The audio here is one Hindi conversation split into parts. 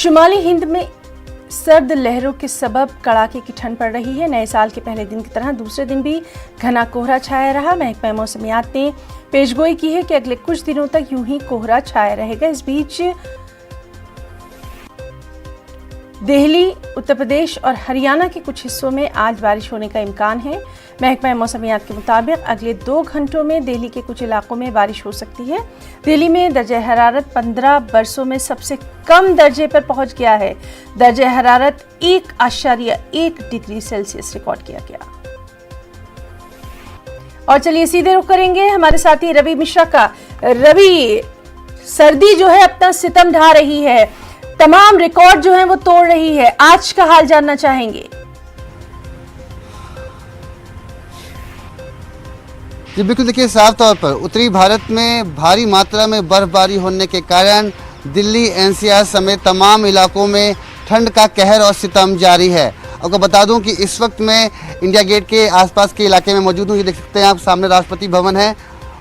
शुमाली हिंद में सर्द लहरों के सबब कड़ाके की ठंड पड़ रही है। नए साल के पहले दिन की तरह दूसरे दिन भी घना कोहरा छाया रहा। महकमा मौसमियात ने पेशगोई की है कि अगले कुछ दिनों तक यूं ही कोहरा छाया रहेगा। इस बीच दिल्ली, उत्तर प्रदेश और हरियाणा के कुछ हिस्सों में आज बारिश होने का इम्कान है। महकमा मौसमियात के मुताबिक अगले 2 घंटों में दिल्ली के कुछ इलाकों में बारिश हो सकती है। दिल्ली में दर्जे हरारत 15 बरसों में सबसे कम दर्जे पर पहुंच गया है। दर्जे हरारत 1.1 डिग्री सेल्सियस रिकॉर्ड किया गया। और चलिए सीधे रुख करेंगे हमारे साथी रवि मिश्रा का। रवि, सर्दी जो है अपना सितम ढा रही है, तमाम रिकॉर्ड जो हैं वो तोड़ रही है। आज का हाल जानना चाहेंगे। जी बिल्कुल, देखिए साफ तौर पर उत्तरी भारत में भारी मात्रा में बर्फबारी होने के कारण दिल्ली, एनसीआर समेत तमाम इलाकों में ठंड का कहर और सितम जारी है। आपको बता दूं कि इस वक्त मैं इंडिया गेट के आसपास के इलाके में मौजूद हूँ। ये देख सकते हैं आप, सामने राष्ट्रपति भवन है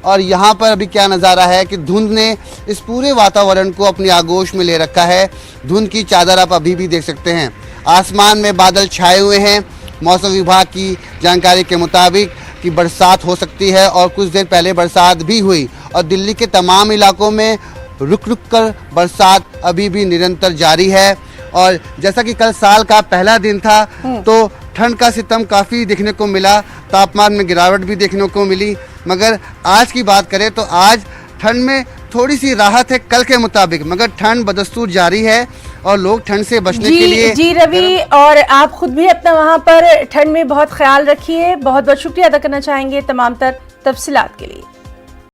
और यहाँ पर अभी क्या नज़ारा है कि धुंध ने इस पूरे वातावरण को अपनी आगोश में ले रखा है। धुंध की चादर आप अभी भी देख सकते हैं। आसमान में बादल छाए हुए हैं। मौसम विभाग की जानकारी के मुताबिक कि बरसात हो सकती है और कुछ देर पहले बरसात भी हुई और दिल्ली के तमाम इलाकों में रुक रुक कर बरसात अभी भी निरंतर जारी है। और जैसा कि कल साल का पहला दिन था तो ठंड का सितम काफ़ी देखने को मिला, तापमान में गिरावट भी देखने को मिली। मगर आज की बात करें तो आज ठंड में थोड़ी सी राहत है कल के मुताबिक, मगर ठंड बदस्तूर जारी है और लोग ठंड से बचने के लिए। जी रवि, और आप खुद भी अपना वहां पर ठंड में बहुत ख्याल रखिए। बहुत बहुत शुक्रिया अदा करना चाहेंगे तमाम तर तफसीलात के लिए।